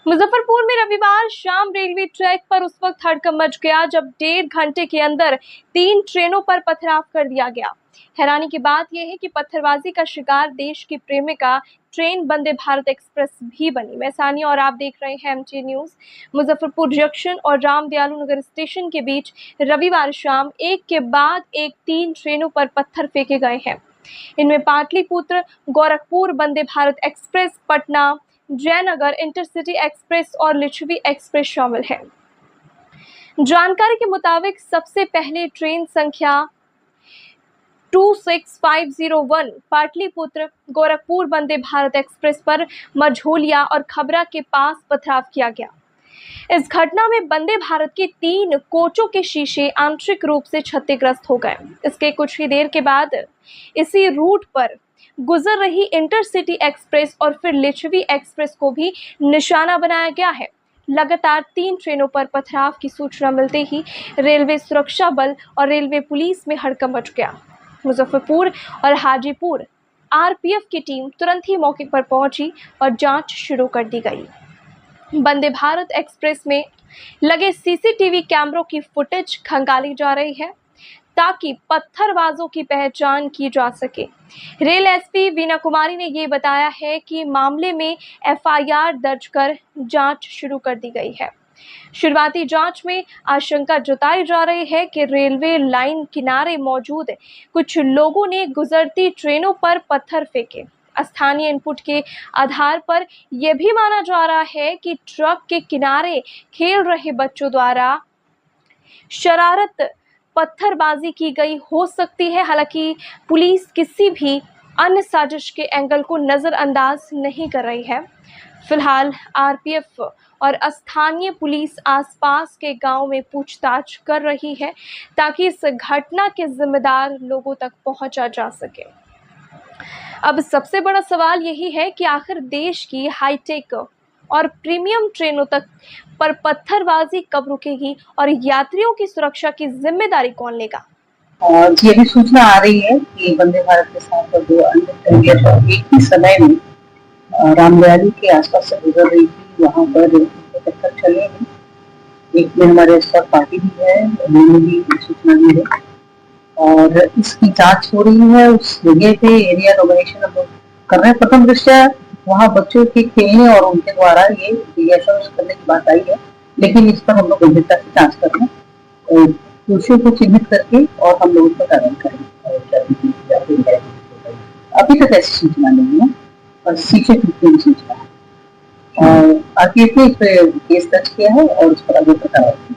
मुजफ्फरपुर में रविवार शाम रेलवे ट्रैक पर उस वक्त हड़कंप मच गया जब 1.5 घंटे के अंदर 3 ट्रेनों पर पथराव कर दिया गया। हैरानी की बात यह है कि पत्थरबाजी का शिकार देश की प्रेमिका ट्रेन वंदे भारत एक्सप्रेस भी बनी। मैं सानिया और आप देख रहे हैं एमटी न्यूज। मुजफ्फरपुर जंक्शन और रामदयालु नगर स्टेशन के बीच रविवार शाम एक के बाद एक 3 ट्रेनों पर पत्थर फेंके गए हैं। इनमें Pataliputra Gorakhpur Vande Bharat express, Patna Jaynagar intercity express और लिच्छवी एक्सप्रेस शामिल है। जानकारी के मुताबिक सबसे पहले ट्रेन संख्या 26501 पाटलिपुत्र गोरखपुर वंदे भारत एक्सप्रेस पर मझोलिया और खबरा के पास पथराव किया गया। इस घटना में वंदे भारत के 3 कोचों के शीशे आंशिक रूप से क्षतिग्रस्त हो गए। इसके कुछ ही देर के बाद इसी रूट पर गुजर रही इंटरसिटी एक्सप्रेस और फिर लिच्छवी एक्सप्रेस को भी निशाना बनाया गया है। लगातार 3 ट्रेनों पर पथराव की सूचना मिलते ही रेलवे सुरक्षा बल और रेलवे पुलिस में हड़कंप मच गया। मुजफ्फरपुर और हाजीपुर आरपीएफ की टीम तुरंत ही मौके पर पहुंची और जांच शुरू कर दी गई। वंदे भारत एक्सप्रेस में लगे सीसीटीवी कैमरों की फुटेज खंगाली जा रही है ताकि पत्थरबाजों की पहचान की जा सके। रेल एसपी वीना कुमारी ने ये बताया है कि मामले में एफआईआर दर्ज कर जांच शुरू कर दी गई है। शुरुआती जांच में आशंका जताई जा रही है कि रेलवे लाइन किनारे मौजूद कुछ लोगों ने गुजरती ट्रेनों पर पत्थर फेंके। स्थानीय इनपुट के आधार पर यह भी माना जा रहा है कि ट्रक के किनारे खेल रहे बच्चों द्वारा शरारत पत्थरबाजी की गई हो सकती है। हालांकि पुलिस किसी भी अन्य साजिश के एंगल को नजरअंदाज नहीं कर रही है। फिलहाल आरपीएफ और स्थानीय पुलिस आसपास के गांव में पूछताछ कर रही है ताकि इस घटना के जिम्मेदार लोगों तक पहुंचा जा सके। अब सबसे बड़ा सवाल यही है कि आखिर देश की हाईटेक और प्रीमियम ट्रेनों तक पर पत्थरबाजी कब रुकेगी और यात्रियों की सुरक्षा की जिम्मेदारी कौन लेगा? ये भी सूचना आ रही है कि वंदे भारत के साथ 2 अन्य ट्रेनें एक ही समय में रामदयालु के आसपास से गुजर रही थी। वहाँ पर टक्कर चले हैं। एक में हमारे स्टाफ पार्टी भी है, उन्होंने भी सूचना दी है और इसकी जांच हो रही है। उस जगह पे एरिया डोमिनेशन हम लोग कर रहे हैं। प्रथम दृष्टया वहाँ बच्चों के खेलने और उनके द्वारा ये करने की बात आई है, लेकिन इस पर हम लोग गंभीरता से जांच कर रहे हैं। दोषियों को चिन्हित करके और हम लोग उसका कार्रवाई करेंगे। अभी तक ऐसी सूचना नहीं है और सीखे टूटने की सूचना है। आरपीएफ ने इस पर केस दर्ज किया है और उस पर आगे कार्रवाई